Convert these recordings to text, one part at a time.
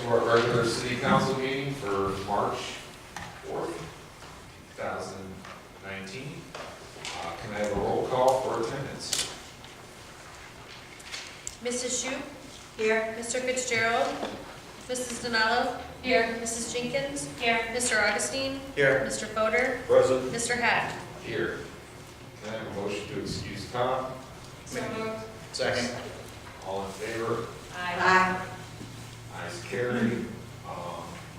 our regular city council meeting for March 4th, 2019. Can I have a roll call for attendance? Mrs. Shoup? Here. Mr. Fitzgerald? Mrs. Donalo? Here. Mrs. Jenkins? Here. Mr. Augustine? Here. Mr. Fodor? Present. Mr. Hack? Here. Can I have a motion to excuse Tom? So moved. Second. All in favor? Aye. Ayes carried.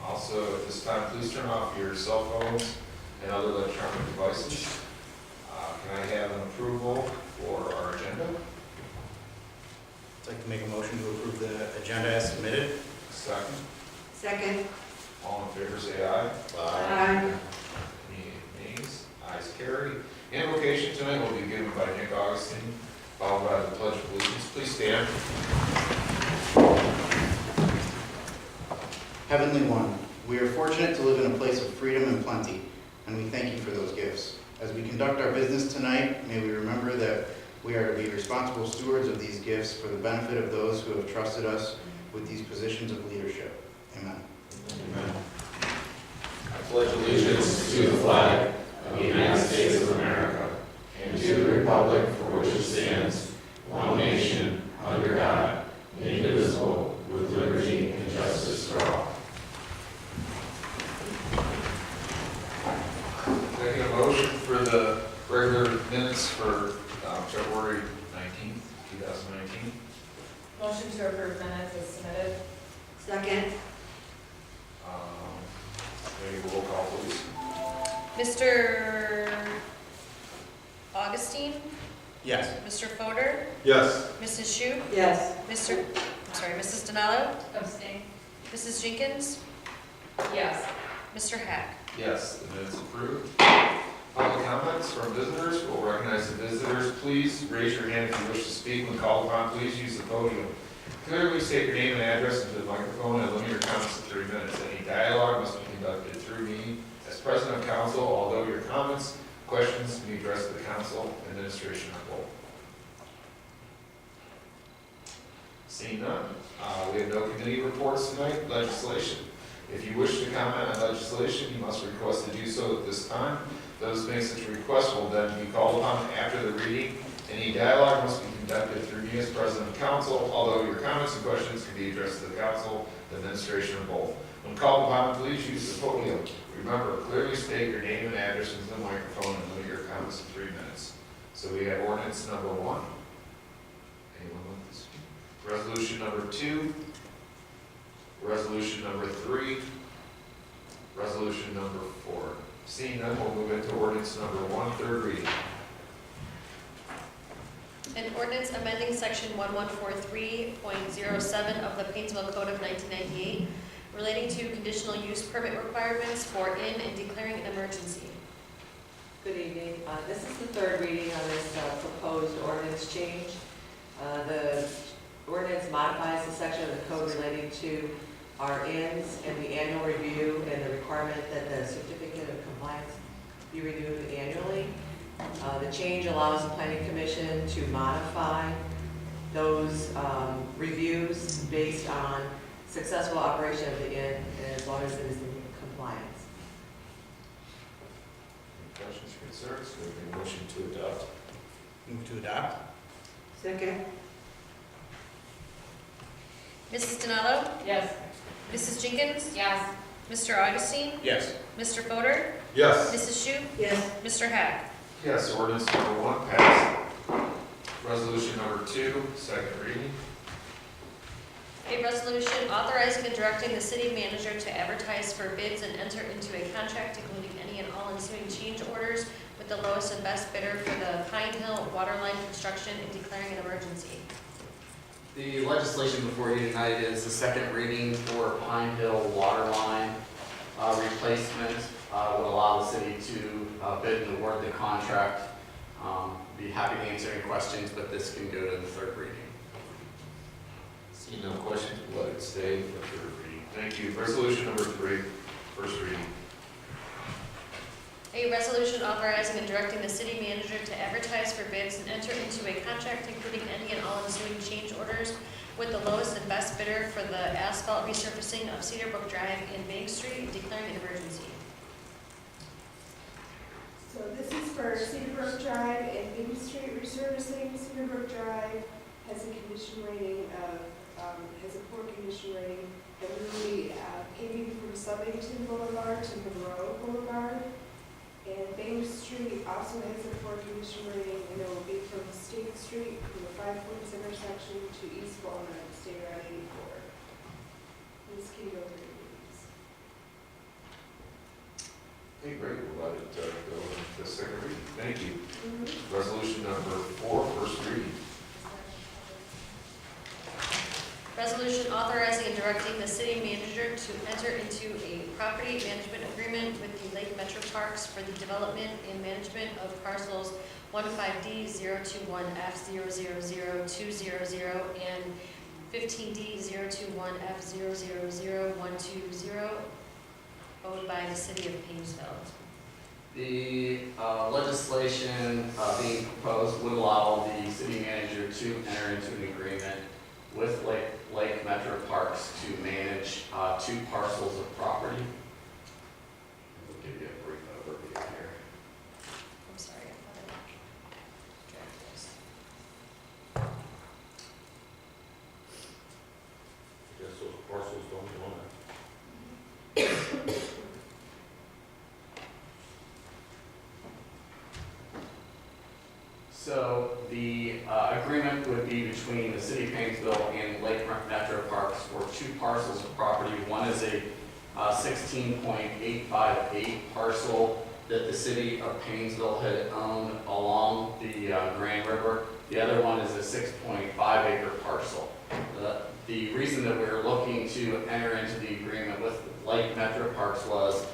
Also, at this time, please turn off your cell phones and other electronic devices. Can I have an approval for our agenda? I'd like to make a motion to approve the agenda as submitted. Second. Second. All in favor, say aye. Aye. Any nays? Ayes carried. Invocation tonight will be given by Nick Augustine, followed by the Pledge of Allegiance. Please stand. Heavenly One, we are fortunate to live in a place of freedom and plenty, and we thank you for those gifts. As we conduct our business tonight, may we remember that we are to be responsible stewards of these gifts for the benefit of those who have trusted us with these positions of leadership. Amen. Amen. I pledge allegiance to the flag of the United States of America and to the republic for which it stands, one nation, under God, indivisible, with liberty and justice for all. Can I get a motion for the regular minutes for February 19th, 2019? Motion to approve minutes is submitted. Second. Maybe roll call, please. Mr. Augustine? Yes. Mr. Fodor? Yes. Mrs. Shoup? Yes. Mrs. Donalo? Abstain. Mrs. Jenkins? Yes. Mr. Hack? Yes, the minutes approved. Public comments from visitors. We'll recognize the visitors. Please raise your hand if you wish to speak. When called upon, please use the podium. Clearly state your name and address into the microphone and limit your comments to 3 minutes. Any dialogue must be conducted through me as president of council, although your comments, questions can be addressed to the council, administration, or both. Seeing none, we have no committee reports tonight. Legislation. If you wish to comment on legislation, you must request to do so at this time. Those who make such a request will then be called upon after the reading. Any dialogue must be conducted through me as president of council, although your comments and questions can be addressed to the council, the administration, or both. When called upon, please use the podium. Remember, clearly state your name and address into the microphone and limit your comments to 3 minutes. So we have ordinance number 1. Anyone want to speak? Resolution number 2. Resolution number 3. Resolution number 4. Seeing none, we'll move into ordinance number 1, third reading. An ordinance amending section 1143.07 of the Painesville Code of 1998 relating to conditional use permit requirements for in and declaring an emergency. Good evening. This is the third reading on this proposed ordinance change. The ordinance modifies the section of the code relating to our inns and the annual review and the requirement that the certificate of compliance be renewed annually. The change allows the planning commission to modify those reviews based on successful operation of the inn as long as it is in compliance. Any questions or concerns? We have a motion to adopt. Move to adopt. Second. Mrs. Donalo? Yes. Mrs. Jenkins? Yes. Mr. Augustine? Yes. Mr. Fodor? Yes. Mrs. Shoup? Yes. Mr. Hack? Yes, ordinance number 1 passed. Resolution number 2, second reading. A resolution authorizing and directing the city manager to advertise for bids and enter into a contract including any and all ensuing change orders with the lowest and best bidder for the Pine Hill Waterline construction and declaring an emergency. The legislation before you tonight is the second reading for Pine Hill Waterline replacement. Would allow the city to bid and award the contract. Be happy to answer any questions, but this can go to the third reading. Seeing no questions, we'll let it stay for third reading. Thank you. Resolution number 3, first reading. A resolution authorizing and directing the city manager to advertise for bids and enter into a contract including any and all ensuing change orders with the lowest and best bidder for the asphalt resurfacing of Cedar Brook Drive and Bank Street, and declaring an emergency. So this is for Cedar Brook Drive and Main Street resurfacing. Cedar Brook Drive has a condition rating of, has a poor condition rating. And we will be paving from Southington Boulevard to Monroe Boulevard. And Bank Street also has a poor condition rating, and it will be from State Street, from the 5 Points intersection to East Walnut, State Route 84. Ms. Kitty, over to you, please. Hey, great, we'll let it go into the second reading. Thank you. Resolution number 4, first reading. Resolution authorizing and directing the city manager to enter into a property management agreement with the Lake Metro Parks for the development and management of parcels 15D021F000200 and 15D021F000120, owned by the city of Painesville. The legislation being proposed would allow the city manager to enter into an agreement with Lake Metro Parks to manage 2 parcels of property. We'll give you a brief overview here. I'm sorry, I thought I drafted this. I guess those parcels don't belong. So the agreement would be between the city of Painesville and Lake Metro Parks for 2 parcels of property. One is a 16.858 parcel that the city of Painesville had owned along the Grand River. The other one is a 6.5 acre parcel. The reason that we were looking to enter into the agreement with Lake Metro Parks was,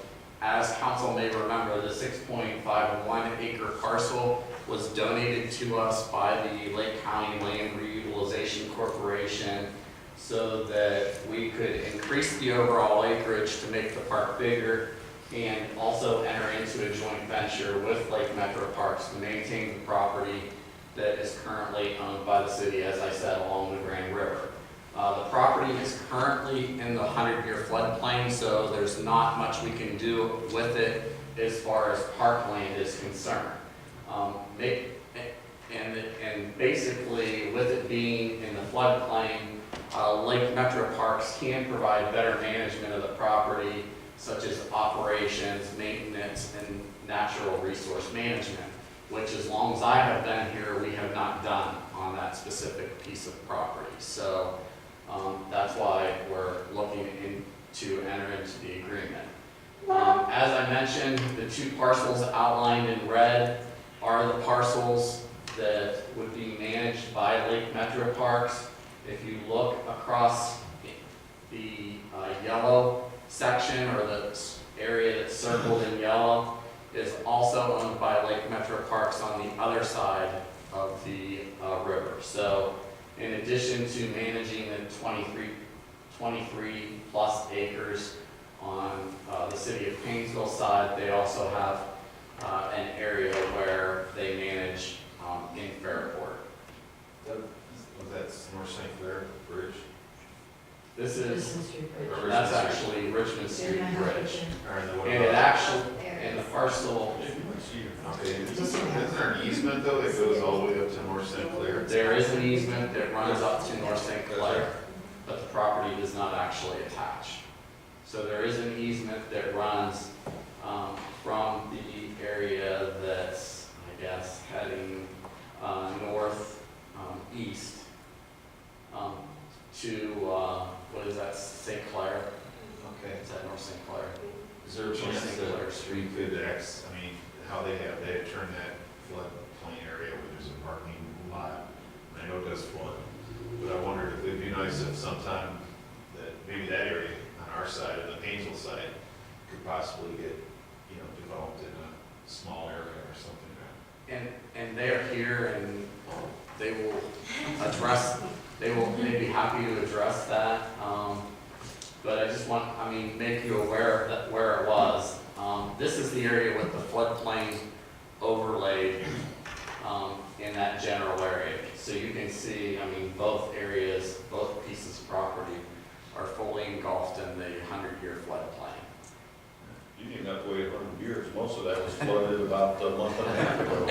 as council may remember, the 6.51 acre parcel was donated to us by the Lake County Land Reutilization Corporation so that we could increase the overall acreage to make the park bigger and also enter into a joint venture with Lake Metro Parks to maintain the property that is currently owned by the city, as I said, along the Grand River. The property is currently in the 100-year floodplain, so there's not much we can do with it as far as parkland is concerned. And basically, with it being in the floodplain, Lake Metro Parks can provide better management of the property, such as operations, maintenance, and natural resource management, which, as long as I have been here, we have not done on that specific piece of property. So that's why we're looking to enter into the agreement. As I mentioned, the 2 parcels outlined in red are the parcels that would be managed by Lake Metro Parks. If you look across the yellow section, or the area that's circled in yellow, is also owned by Lake Metro Parks on the other side of the river. So in addition to managing the 23 plus acres on the city of Painesville side, they also have an area where they manage in Fairport. Was that North St. Clair Bridge? This is, Or that's Richmond actually Richmond Street Bridge. Street? All right, then what And it about? actually, and the parcel, Okay, isn't there an easement though that goes all the way up to North St. Clair? there is an easement that runs up to North St. Clair, but the property does not actually attach. So there is an easement that runs from the area that's, I guess, heading north east to, what is that, St. Clair? Okay. Is that North St. Clair? Is there a chance that we could how they have turned that floodplain area where there's a parking lot? And I know it does flood, but I wondered if it'd be nice if sometime that maybe that area on our side, on the Painesville side, could possibly get, developed in a small area or something. And they're here and they will address, they'd be happy to address that. But I just want, make you aware of where it was. This is the area with the floodplain overlaid in that general area. So you can see, both areas both pieces of property are fully engulfed in the 100-year floodplain. You didn't have to wait 100 years, most of that was flooded about a month and a half ago.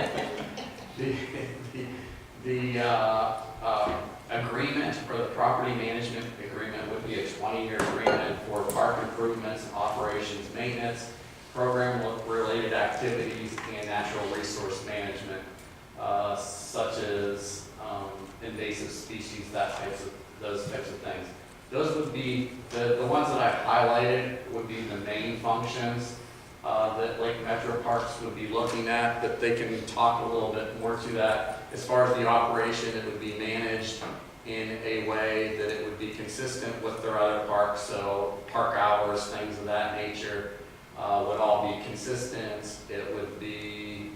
The agreement, or the property management agreement, would be a 20-year agreement for park improvements, operations, maintenance, program-related activities, and natural resource management, such as invasive species, those types of things. Those would be, the ones that I highlighted would be the main functions that Lake Metro Parks would be looking at, that they can talk a little bit more to that. As far as the operation, it would be managed in a way that it would be consistent with their other parks, so park hours, things of that nature would all be consistent. It would be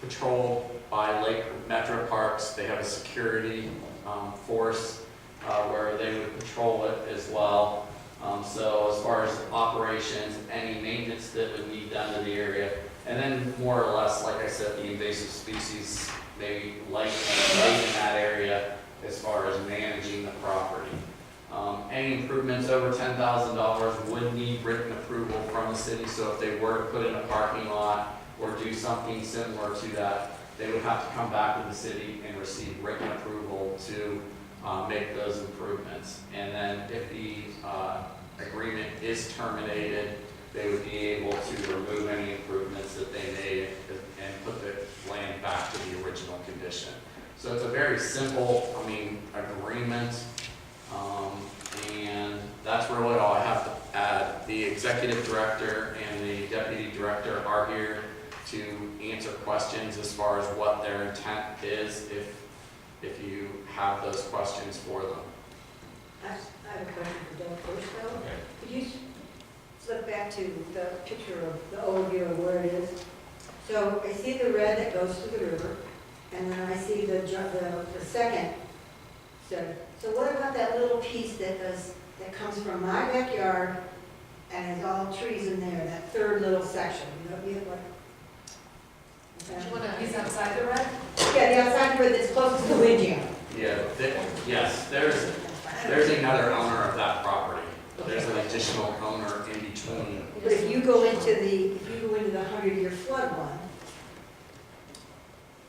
patrolled by Lake Metro Parks. They have a security force where they would patrol it as well. So as far as operations, any maintenance that would be done to the area, and then more or less, like I said, the invasive species, maybe light in that area as far as managing the property. Any improvements over $10,000 would need written approval from the city, so if they were to put in a parking lot or do something similar to that, they would have to come back to the city and receive written approval to make those improvements. And then if the agreement is terminated, they would be able to remove any improvements that they made and put the land back to the original condition. So it's a very simple, agreement, and that's really all I have to add. The executive director and the deputy director are here to answer questions as far as what their intent is, if you have those questions for them. I have a question for Doug first, though. Okay. Could you flip back to the picture of the overview of where it is? So I see the red that goes to the river, and then I see the second set. So what about that little piece that comes from my backyard and is all trees in there, that third little section? You know what? Do you wanna- He's outside the red? Yeah, the outside red that's closest to the wind jam. Yeah, yes, there's another owner of that property. There's an additional owner in between. But if you go into the 100-year flood one,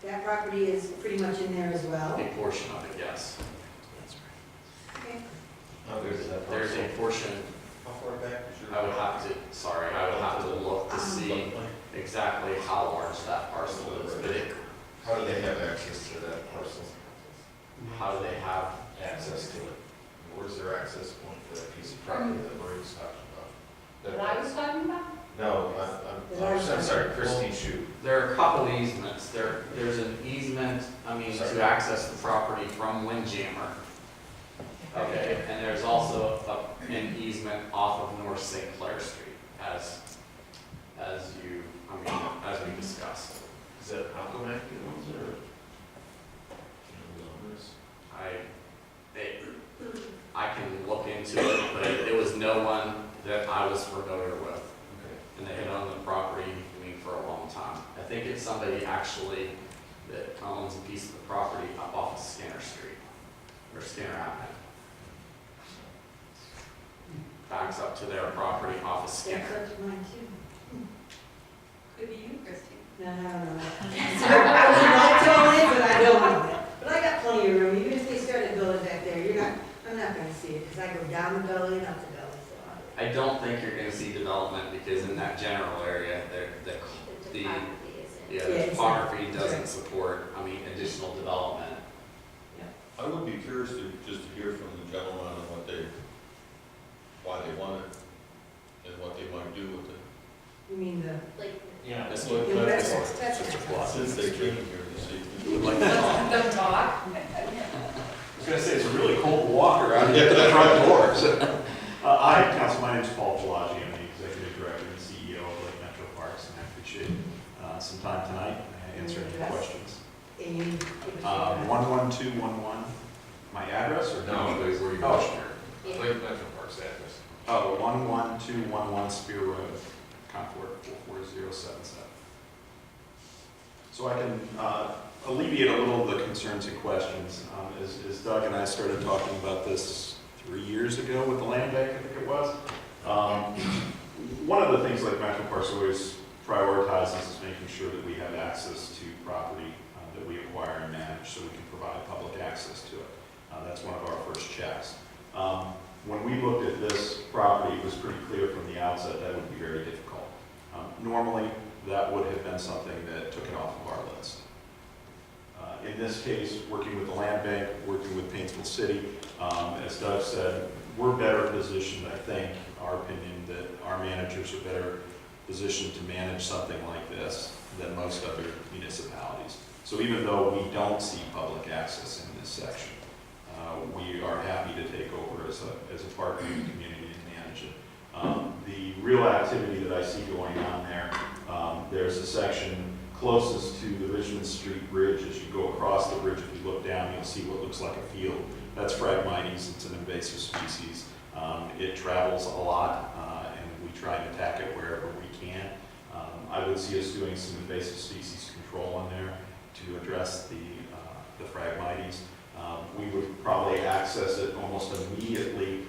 that property is pretty much in there as well. A portion of it, yes. Okay. Oh, there's that There's a portion, How far back is your? I would have to look to see exactly how large that parcel is, but How do they have access to that parcel? how do they have, Access to it? Where's their access point for that piece of property that Marie's talking about? That I was talking about? No, I'm sorry, Christine Shu. there are a couple easements. There's an easement, Sorry. to access the property from Windjammer. Okay, and there's also an easement off of North St. Clair Street, as we discussed. Is that Alcomack owns it or? I can look into it, but it was no one that I was familiar with. Okay. And they had owned the property, for a long time. I think it's somebody actually that owns a piece of the property up off of Skinner Street, or Skinner Avenue. Backs up to their property off of Skinner. That's up to mine too. Could be you, Christine. No, I don't know. I would like to own it, but I don't own it. But I got plenty of room, even if they started building back there, I'm not gonna see it, because I go down the gully and up the gully, so. I don't think you're gonna see development because in that general area, the topography doesn't support, additional development. I would be curious to just hear from the gentleman on why they want it and what they might do with it. You mean Yeah. That's the, what, that's Since they came here this evening. would like to talk. Let them talk. I was gonna say, it's a really cold walk around to get to the front door, so. Hi, Council, my name is Paul Pelagi, I'm the Executive Director and CEO of Lake Metro Parks, and I appreciate some time tonight to answer any questions. 11211, my address, or? No, where you Oh, sure. Lake Metro Parks address. Oh, 11211 Spear Road, Concord 44077. So I can alleviate a little of the concerns and questions. As Doug and I started talking about this 3 years ago with the land bank, I think it was, one of the things like Metro Parks always prioritizes is making sure that we have access to property that we acquire and manage so we can provide public access to it. That's one of our first checks. When we looked at this property, it was pretty clear from the outset that would be very difficult. Normally, that would have been something that took it off of our list. In this case, working with the land bank, working with Painesville City, as Doug said, we're better positioned, I think, our opinion, that our managers are better positioned to manage something like this than most other municipalities. So even though we don't see public access in this section, we are happy to take over as a partner in the community and manage it. The real activity that I see going on there, there's a section closest to the Richmond Street Bridge. As you go across the bridge, if you look down, you'll see what looks like a field. That's Phragmites. It's an invasive species. It travels a lot, and we try and attack it wherever we can. I would see us doing some invasive species control in there to address the Phragmites. We would probably access it almost immediately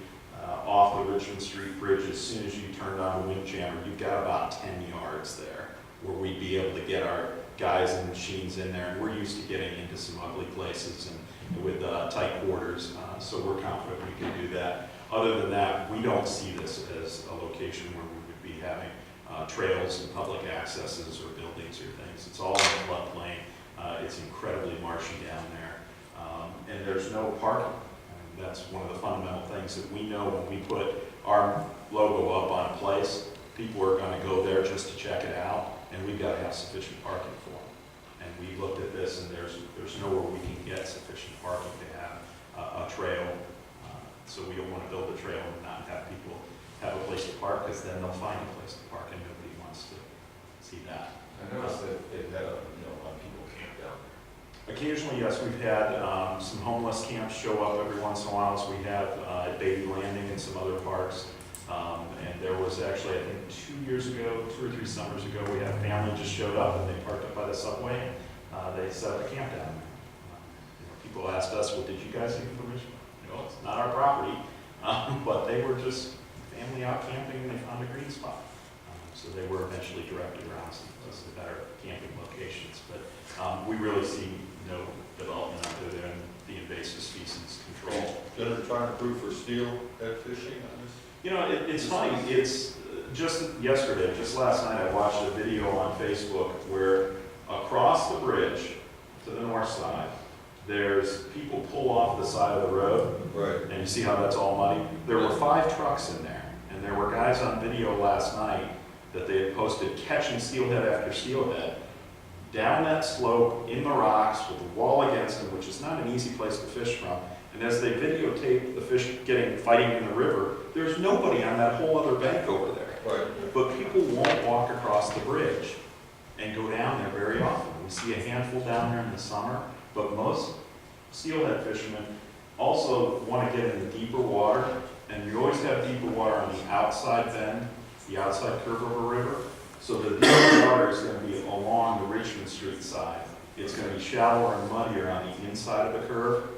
off the Richmond Street Bridge. As soon as you turn on the windjammer, you've got about 10 yards there where we'd be able to get our guys and machines in there. And we're used to getting into some ugly places and with tight quarters, so we're confident we can do that. Other than that, we don't see this as a location where we would be having trails and public accesses or buildings or things. It's all in the floodplain. It's incredibly marshy down there. And there's no parking. And that's one of the fundamental things that we know when we put our logo up on a place, people are going to go there just to check it out, and we've got to have sufficient parking for them. And we looked at this, and there's nowhere we can get sufficient parking to have a trail. So we don't want to build a trail and not have people have a place to park, because then they'll find a place to park, and nobody wants to see that. I noticed that they've had a lot of people camp down there. Occasionally, yes, we've had some homeless camps show up every once in a while, as we have at Baby Landing and some other parks. And there was actually, I think 2 years ago, 2 or 3 summers ago, we had a family just showed up and they parked up by the subway. They set up a camp down there. People asked us, well, did you guys get permission? No, it's not our property. But they were just family out camping and they found a green spot. So they were eventually directed around some better camping locations. But we really see no development other than the invasive species control. Going to try and approve for steelhead fishing on this? You know, it's funny. It's just yesterday, just last night, I watched a video on Facebook where across the bridge to the north side, there's people pull off the side of the road. Right. And you see how that's all muddy? There were 5 trucks in there, and there were guys on video last night that they had posted catching steelhead after steelhead down that slope in the rocks with a wall against them, which is not an easy place to fish from. And as they videotape the fish fighting in the river, there's nobody on that whole other bank over there. Right. But people won't walk across the bridge and go down there very often. We see a handful down there in the summer, but most steelhead fishermen also want to get in the deeper water, and you always have deeper water on the outside bend, the outside curve of a river. So the deeper water is going to be along the Richmond Street side. It's going to be shallower and muddier on the inside of the curve.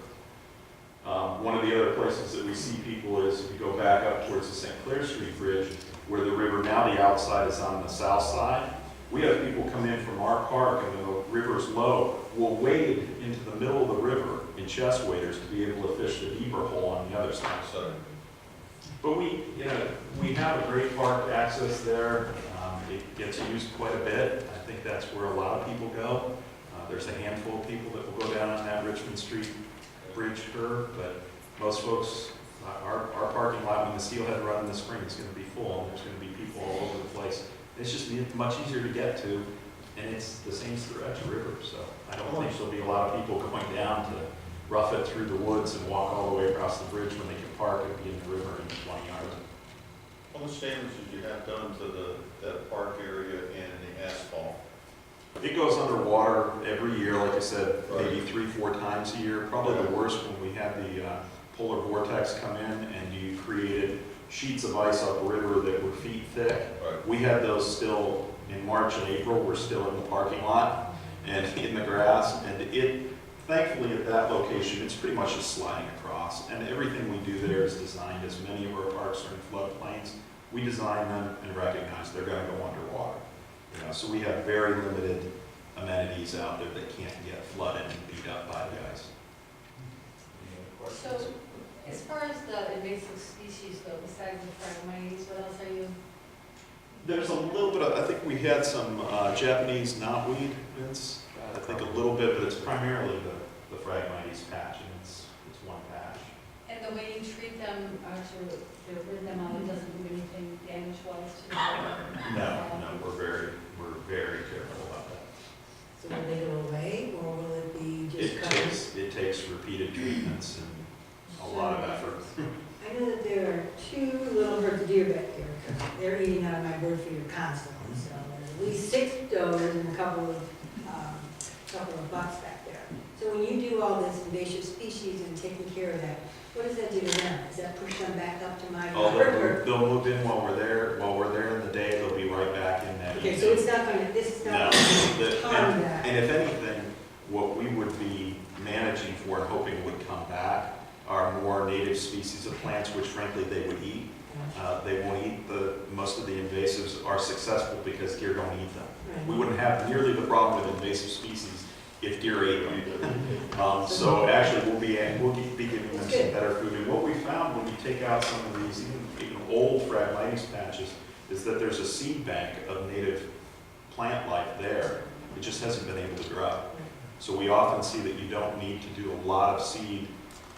One of the other places that we see people is if you go back up towards the St. Clair Street Bridge, where the river, now the outside is on the south side. We have people come in from our park and the river's low, will wade into the middle of the river in chest waders to be able to fish the deeper hole on the other side. So, But we have a great park access there. It gets used quite a bit. I think that's where a lot of people go. There's a handful of people that will go down on that Richmond Street Bridge curve, but most folks, our parking lot when the steelhead run in the spring is going to be full, and there's going to be people all over the place. It's just much easier to get to, and it's the same stretch of river, so I don't think there'll be a lot of people going down to rough it through the woods and walk all the way across the bridge when they can park and be in the river in 20 yards. how much damage did you have done to that park area and the asphalt? It goes underwater every year, like I said, maybe 3-4 times a year. Probably the worst when we had the polar vortex come in and you created sheets of ice upriver that were feet thick. Right. We had those still in March and April. We're still in the parking lot. and in the grass, and thankfully at that location, it's pretty much just sliding across, and everything we do there is designed, as many of our parks are in floodplains, we design them and recognize they're gonna go underwater. You know, so we have very limited amenities out there that can't get flooded and beat up by the ice. Any other questions? So, as far as the invasive species go, besides the Phragmites, what else are you? There's a little bit of, I think we had some Japanese knotweed, Vince, I think a little bit, but it's primarily the Phragmites patch, and it's one patch. And the way you treat them, to rid them out, it doesn't do anything damage-wise to them? No, we're very careful about that. So will they go away, or will it be just covered? It takes repeated treatments and a lot of effort. I know that there are 2 little herds of deer back there. They're eating out of my bird feeder constantly, so there's at least 6 does and a couple of bucks back there. So when you do all this invasive species and taking care of that, what does that do to them? Does that push them back up to my Oh, bird? they'll move in while we're there. While we're there in the day, they'll be right back in that. Okay, so it's not gonna, this is No, not gonna harm that. and if anything, what we would be managing for and hoping would come back are more native species of plants, which frankly they would eat. They won't eat most of the invasives are successful because deer don't eat them. We wouldn't have nearly the problem with invasive species if deer ate them. So actually, we'll be giving them some better food. And what we found when we take out some of these even old Phragmites patches is that there's a seed bank of native plant life there. It just hasn't been able to grow. So we often see that you don't need to do a lot of seed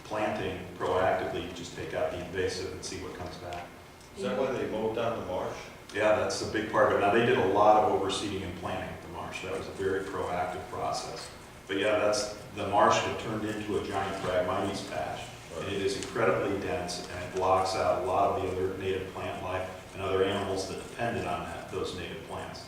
planting proactively. You just take out the invasive and see what comes back. Is that why they mowed down the marsh? Yeah, that's a big part of it. Now, they did a lot of overseeding and planting at the marsh. That was a very proactive process. But yeah, the marsh had turned into a giant Phragmites patch. And it is incredibly dense, and it blocks out a lot of the other native plant life and other animals that depended on those native plants.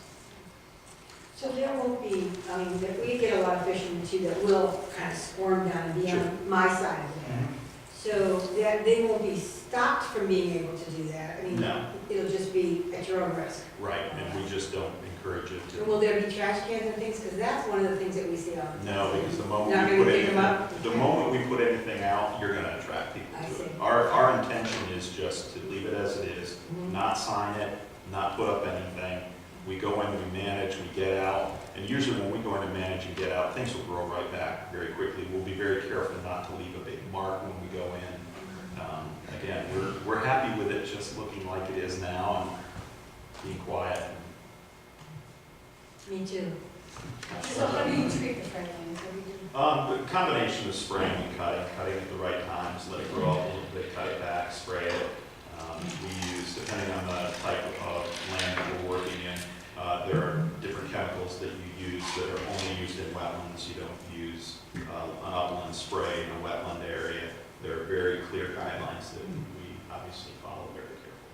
So there won't be, I mean, we get a lot of fishermen too that will kind of swarm down and be on my side of it. So that they won't be stopped from being able to do that. I mean, No. it'll just be at your own risk. Right, and we just don't encourage it And to. will there be trash cans and things? Because that's one of the things that we see all the time. No, because the moment Not we gonna put pick 'em anything, up? the moment we put anything out, you're gonna attract people I to it. see. Our intention is just to leave it as it is, Mhm. not sign it, not put up anything. We go in, we manage, we get out, and usually when we go in and manage and get out, things will grow right back very quickly. We'll be very careful not to leave a big mark when we go in. Again, we're happy with it just looking like it is now and being quiet. Me too. So how do you treat the Phragmites? What do you do? The combination of spraying and cutting at the right times, let it grow up a little bit, cut it back, spray it. We use, depending on the type of land that we're working in, there are different chemicals that you use that are only used in wetlands. You don't use an upland spray in a wetland area. There are very clear guidelines that we obviously follow very carefully.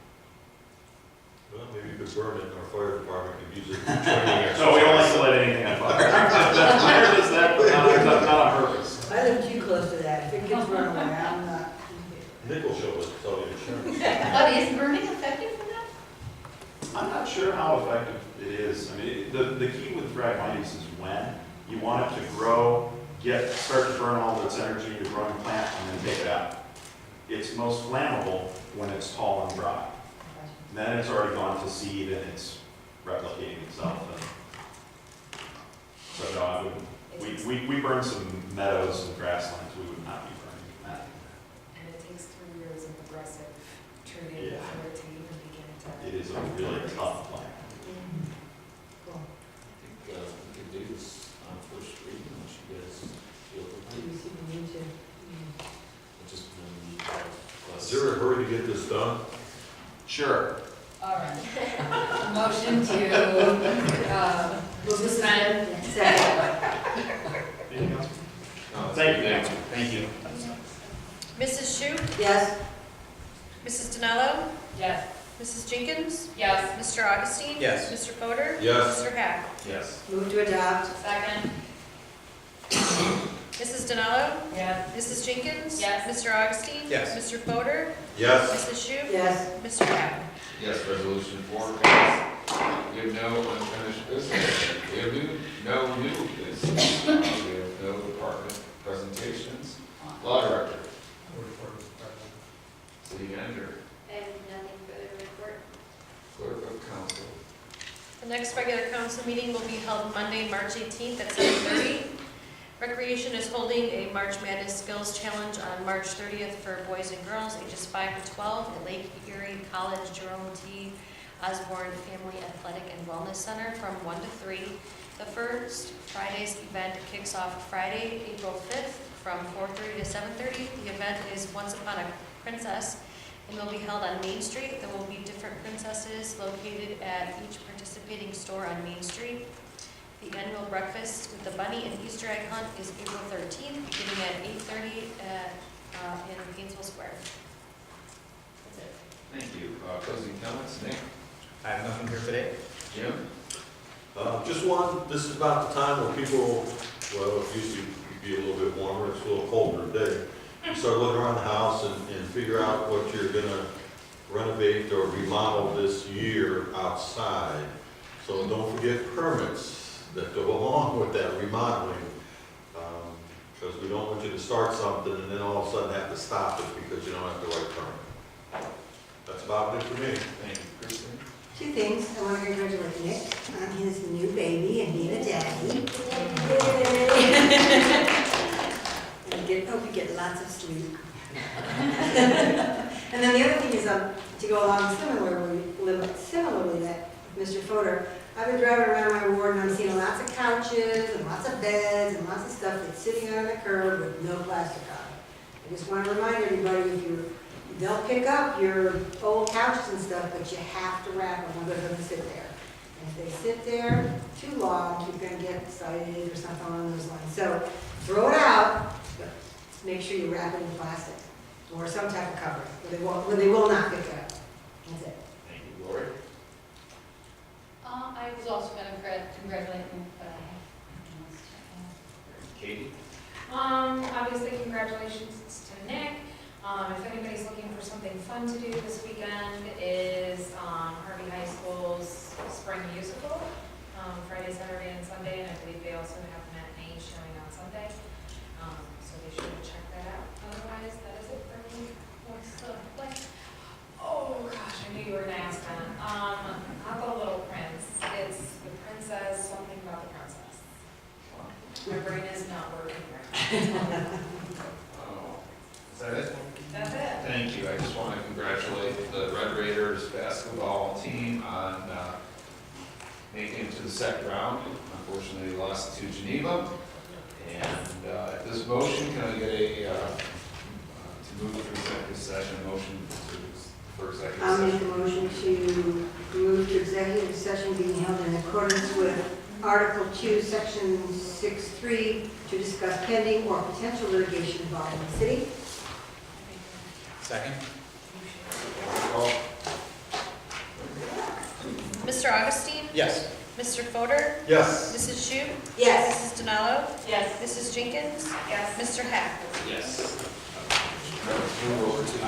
Well, maybe you could burn it, and our fire department could use it for training exercise. No, we don't like to let anything on fire. Fire does that, but not on purpose. I live too close to that. If it gets run away, I'm not. Nickel show us, tell you insurance. But is burning effective for that? I'm not sure how effective it is. I mean, the key with Phragmites is when you want it to grow, start to burn all of its energy into growing plant, and then take it out. It's most flammable when it's tall and dry. Then it's already gone to seed and it's replicating itself. So no, I wouldn't. We burn some meadows and grasslands. We would not be burning that. And it takes 3 years of aggressive treating Yeah. before it to even begin to. It is a really tough plant. Cool. I think we could do this on first reading, unless you guys feel the Do you see the need to? just Is there a hurry to get this done? Sure. All right. Motion to, suspend. Second. Anything else? No, Thank you. Thank you. Mrs. Shute? Yes. Mrs. Dinello? Yes. Mrs. Jenkins? Yes. Mr. Augustine? Yes. Mr. Fodor? Yes. Mr. Hack? Yes. Move to adopt. Second. Mrs. Dinello? Yes. Mrs. Jenkins? Yes. Mr. Augustine? Yes. Mr. Fodor? Yes. Mrs. Shute? Yes. Mr. Hack? Yes, resolution 4 passes. We have no unfinished business. We have no new business. We have no department presentations. Law Director. City Manager. And nothing further to report. Clerk of Council. The next regular council meeting will be held Monday, March 18th at 7:30. Recreation is holding a March Madness Skills Challenge on March 30th for boys and girls ages 5 to 12 at Lake Erie College Jerome T. Osborne Family Athletic and Wellness Center from 1 to 3. The first Friday's event kicks off Friday, April 5th from 4:30 to 7:30. The event is Once Upon a Princess and will be held on Main Street. There will be different princesses located at each participating store on Main Street. The annual breakfast with the bunny and Easter egg hunt is April 13th, beginning at 8:30 in Painesville Square. That's it. Thank you. Closing comments, Nick? I have nothing here today. Jim? Just one, this is about the time when people, well, it used to be a little bit warmer, it's a little colder today. You start looking around the house and figure out what you're gonna renovate or remodel this year outside. So don't forget permits that go along with that remodeling. Because we don't want you to start something and then all of a sudden have to stop it because you don't have the right permit. That's about it for me. Thank you, Kristen. Two things. I want to congratulate Nick on his new baby and being a daddy. And hope you get lots of sleep. And then the other thing is, to go along similarly that Mr. Fodor, I've been driving around my ward and I'm seeing lots of couches and lots of beds and lots of stuff that's sitting on the curb with no plastic on it. I just want to remind everybody, they'll pick up your old couches and stuff, but you have to wrap them, otherwise they're going to sit there. And if they sit there too long, you're going to get excited or something along those lines. So throw it out, but make sure you wrap it in plastic or some type of covering where they will not pick it up. That's it. Thank you, Lori. I was also going to congratulate him, but Katie? Obviously, congratulations to Nick. If anybody's looking for something fun to do this weekend, is Harvey High School's spring musical, Friday, Saturday, and Sunday, and I believe they also have matinee showing on Sunday. So they should check that out. Otherwise, that is it for me. What's the play? Oh gosh, I knew you were gonna ask that. Not the Little Prince. It's the princess, something about the princess. My brain is not working right now. Oh, is that it? That's it. Thank you. I just want to congratulate the Red Raiders basketball team on making it to the second round. Unfortunately, they lost to Geneva. And at this motion, can I get to move to executive session, motion for executive I'll make a session? motion to move to executive session being held in accordance with Article 2, Section 6.3, to discuss pending or potential litigation involving the city. Second? Roll. Mr. Augustine? Yes. Mr. Fodor? Yes. Mrs. Shute? Yes. Mrs. Denalo? yes. Mrs. Jenkins? Yes. Mr. Hack? Yes. Move over to